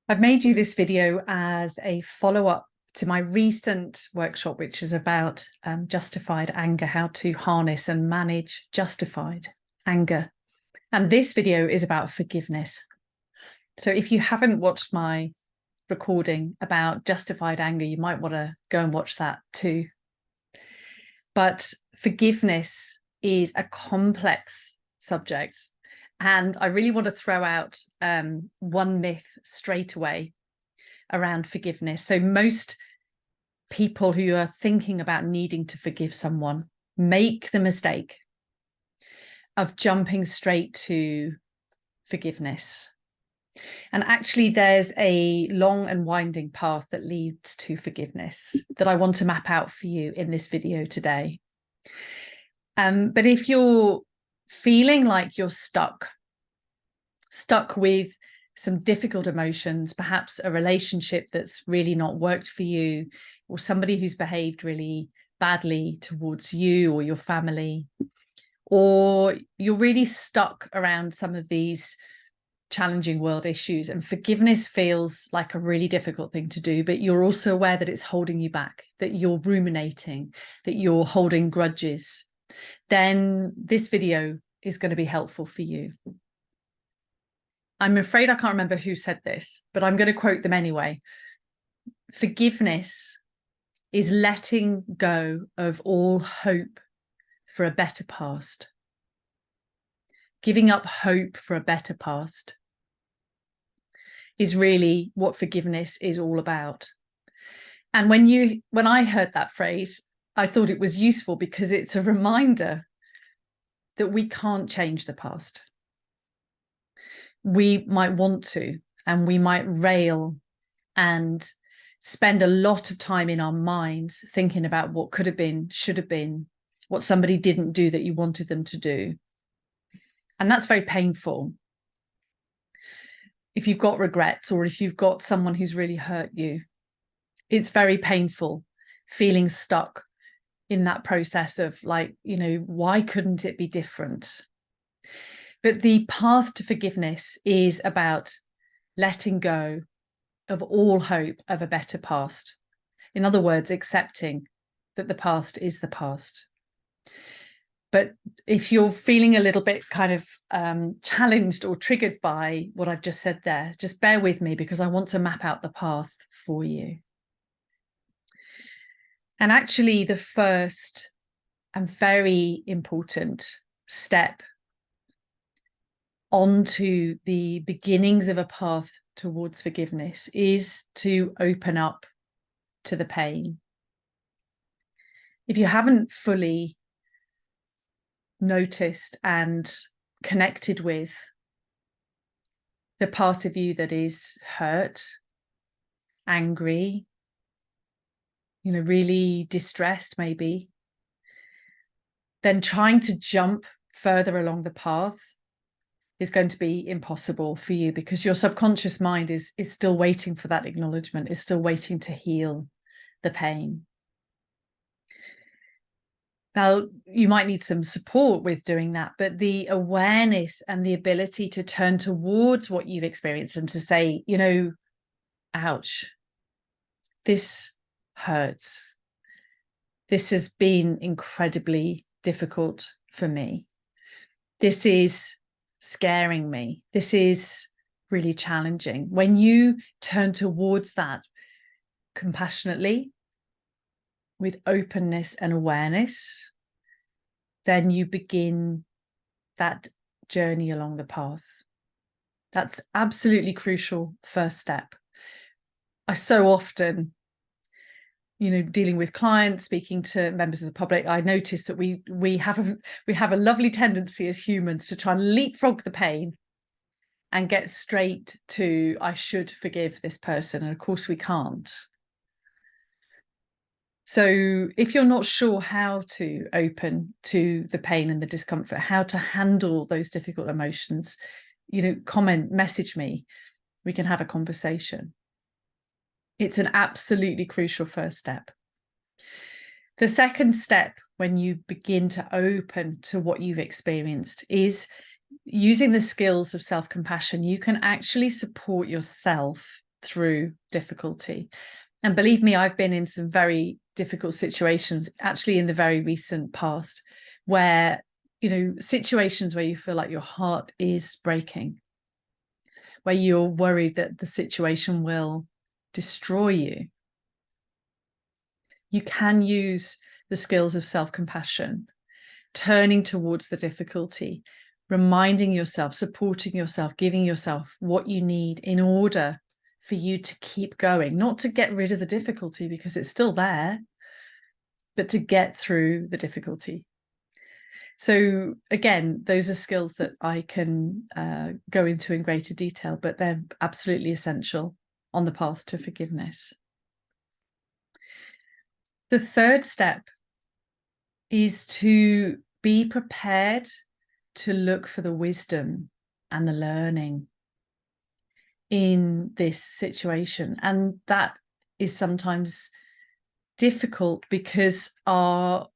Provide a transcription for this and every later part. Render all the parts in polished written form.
I've made you this video as a follow-up to my recent workshop, which is about justified anger, how to harness and manage justified anger. And this video is about forgiveness. So if you haven't watched my recording about justified anger, you might want to go and watch that too. But forgiveness is a complex subject. And I really want to throw out one myth straight away around forgiveness. So most people who are thinking about needing to forgive someone make the mistake of jumping straight to forgiveness. And actually, there's a long and winding path that leads to forgiveness that I want to map out for you in this video today. But if you're feeling like you're stuck with some difficult emotions, perhaps a relationship that's really not worked for you, or somebody who's behaved really badly towards you or your family, or you're really stuck around some of these challenging world issues and forgiveness feels like a really difficult thing to do, but you're also aware that it's holding you back, that you're ruminating, that you're holding grudges, then this video is going to be helpful for you. I'm afraid I can't remember who said this, but I'm going to quote them anyway. Forgiveness is letting go of all hope for a better past. Giving up hope for a better past is really what forgiveness is all about. And when I heard that phrase, I thought it was useful because it's a reminder that we can't change the past. We might want to, and we might rail and spend a lot of time in our minds thinking about what could have been, should have been, what somebody didn't do that you wanted them to do. And that's very painful. If you've got regrets or if you've got someone who's really hurt you, it's very painful feeling stuck in that process of like, why couldn't it be different? But the path to forgiveness is about letting go of all hope of a better past. In other words, accepting that the past is the past. But if you're feeling a little bit kind of challenged or triggered by what I've just said there, just bear with me because I want to map out the path for you. And actually, the first and very important step onto the beginnings of a path towards forgiveness is to open up to the pain. If you haven't fully noticed and connected with the part of you that is hurt, angry, really distressed maybe, then trying to jump further along the path is going to be impossible for you because your subconscious mind is still waiting for that acknowledgement, is still waiting to heal the pain. Now, you might need some support with doing that, but the awareness and the ability to turn towards what you've experienced and to say, ouch, this hurts. This has been incredibly difficult for me. This is scaring me. This is really challenging. When you turn towards that compassionately, with openness and awareness, then you begin that journey along the path. That's absolutely crucial first step. I so often, dealing with clients, speaking to members of the public, I notice that we have a lovely tendency as humans to try and leapfrog the pain and get straight to, I should forgive this person. And of course we can't. So if you're not sure how to open to the pain and the discomfort, how to handle those difficult emotions, comment, message me. We can have a conversation. It's an absolutely crucial first step. The second step, when you begin to open to what you've experienced, is using the skills of self-compassion. You can actually support yourself through difficulty. And believe me, I've been in some very difficult situations, actually in the very recent past, where, situations where you feel like your heart is breaking, where you're worried that the situation will destroy you. You can use the skills of self-compassion, turning towards the difficulty, reminding yourself, supporting yourself, giving yourself what you need in order for you to keep going, not to get rid of the difficulty because it's still there, but to get through the difficulty. So again, those are skills that I can go into in greater detail, but they're absolutely essential on the path to forgiveness. The third step is to be prepared to look for the wisdom and the learning in this situation. And that is sometimes difficult because our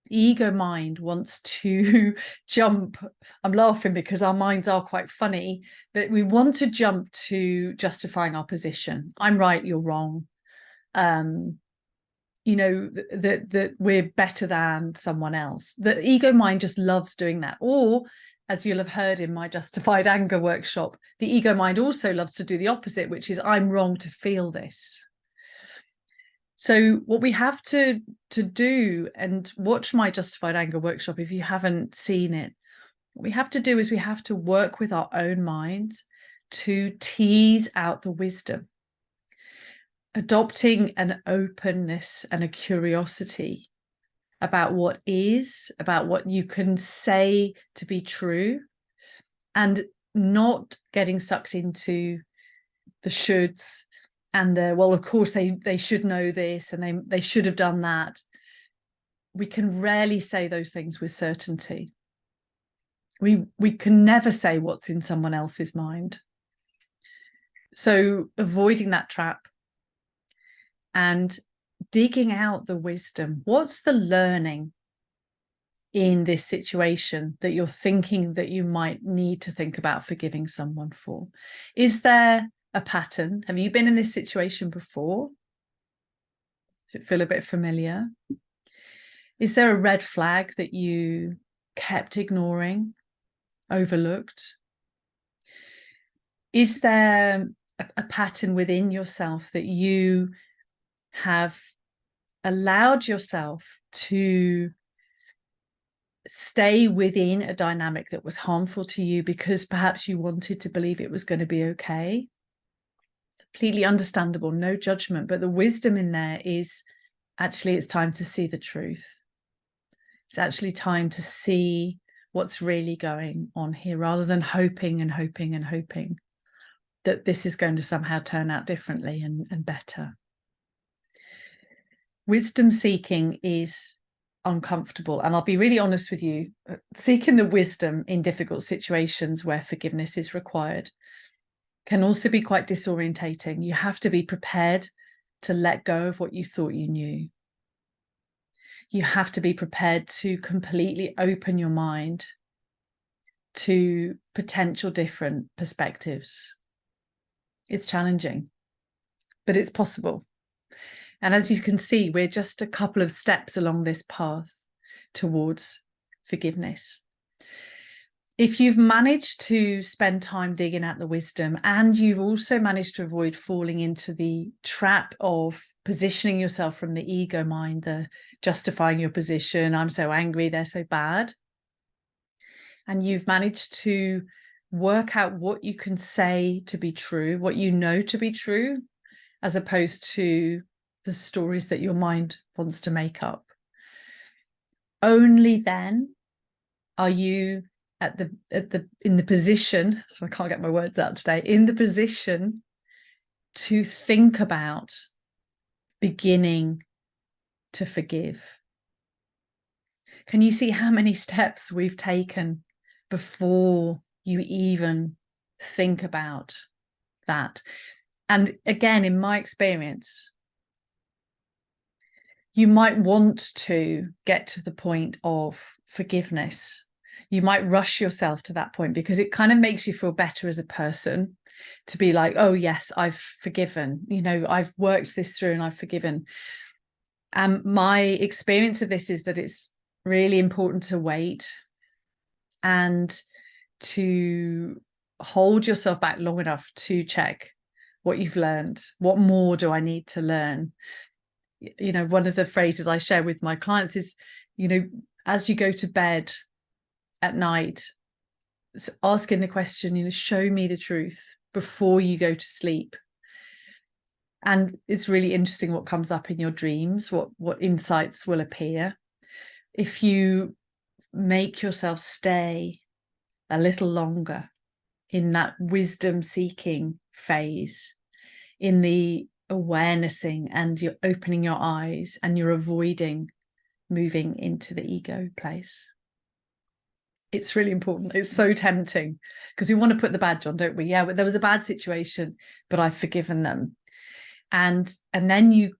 ego mind wants to jump. I'm laughing because our minds are quite funny, but we want to jump to justifying our position. I'm right, you're wrong. That we're better than someone else. The ego mind just loves doing that. Or, as you'll have heard in my Justified Anger workshop, the ego mind also loves to do the opposite, which is I'm wrong to feel this. So what we have to do, and watch my Justified Anger workshop if you haven't seen it, what we have to do is we have to work with our own minds to tease out the wisdom, adopting an openness and a curiosity about what is, about what you can say to be true, and not getting sucked into the shoulds and the, well, of course they should know this and they should have done that. We can rarely say those things with certainty. We can never say what's in someone else's mind. So avoiding that trap and digging out the wisdom. What's the learning in this situation that you're thinking that you might need to think about forgiving someone for? Is there a pattern? Have you been in this situation before? Does it feel a bit familiar? Is there a red flag that you kept ignoring, overlooked? Is there a pattern within yourself that you have allowed yourself to stay within a dynamic that was harmful to you because perhaps you wanted to believe it was going to be okay? Completely understandable, no judgment, but the wisdom in there is actually it's time to see the truth. It's actually time to see what's really going on here, rather than hoping and hoping and hoping that this is going to somehow turn out differently and better. Wisdom seeking is uncomfortable. And I'll be really honest with you, seeking the wisdom in difficult situations where forgiveness is required can also be quite disorientating. You have to be prepared to let go of what you thought you knew. You have to be prepared to completely open your mind to potential different perspectives. It's challenging, but it's possible. And as you can see, we're just a couple of steps along this path towards forgiveness. If you've managed to spend time digging at the wisdom, and you've also managed to avoid falling into the trap of positioning yourself from the ego mind, the justifying your position, I'm so angry, they're so bad, and you've managed to work out what you can say to be true, what you know to be true, as opposed to the stories that your mind wants to make up, only then are you in the position, so I can't get my words out today, in the position to think about beginning to forgive. Can you see how many steps we've taken before you even think about that? And again, in my experience, you might want to get to the point of forgiveness. You might rush yourself to that point because it kind of makes you feel better as a person. to be like, oh yes, I've forgiven, you know, I've worked this through and I've forgiven. And my experience of this is that it's really important to wait and to hold yourself back long enough to check what you've learned. What more do I need to learn? You know, one of the phrases I share with my clients is, you know, as you go to bed at night, asking the question, you know, show me the truth before you go to sleep. And it's really interesting what comes up in your dreams, what insights will appear. If you make yourself stay a little longer in that wisdom seeking phase, in the awarenessing, and you're opening your eyes and you're avoiding moving into the ego place. It's really important. It's so tempting because we want to put the badge on, don't we? Yeah, but there was a bad situation, but I've forgiven them. And then you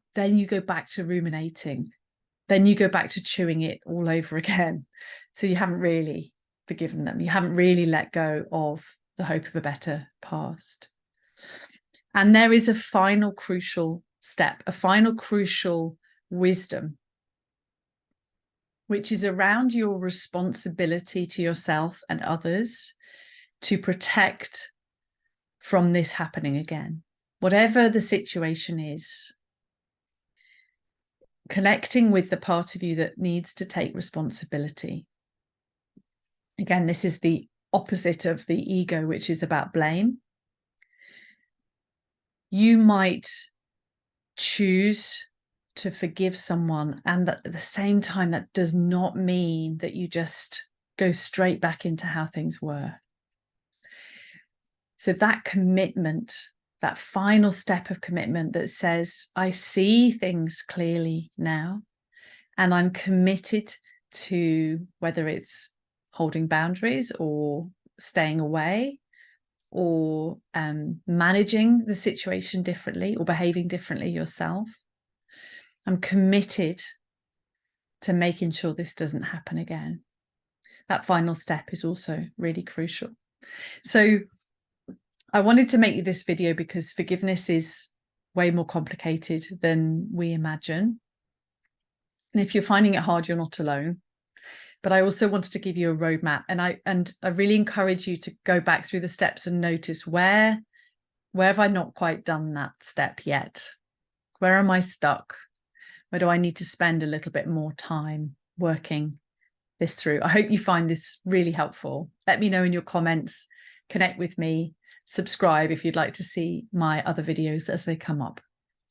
go back to ruminating. Then you go back to chewing it all over again. So you haven't really forgiven them. You haven't really let go of the hope of a better past. And there is a final crucial step, a final crucial wisdom, which is around your responsibility to yourself and others to protect from this happening again. Whatever the situation is, connecting with the part of you that needs to take responsibility. Again, this is the opposite of the ego, which is about blame. You might choose to forgive someone, and at the same time, that does not mean that you just go straight back into how things were. So that commitment, that final step of commitment that says, I see things clearly now, and I'm committed to, whether it's holding boundaries or staying away or managing the situation differently or behaving differently yourself. I'm committed to making sure this doesn't happen again. That final step is also really crucial. So I wanted to make you this video because forgiveness is way more complicated than we imagine. And if you're finding it hard, you're not alone. But I also wanted to give you a roadmap, and I really encourage you to go back through the steps and notice where have I not quite done that step yet? Where am I stuck? Where do I need to spend a little bit more time working this through? I hope you find this really helpful. Let me know in your comments, connect with me, subscribe if you'd like to see my other videos as they come up.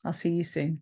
I'll see you soon.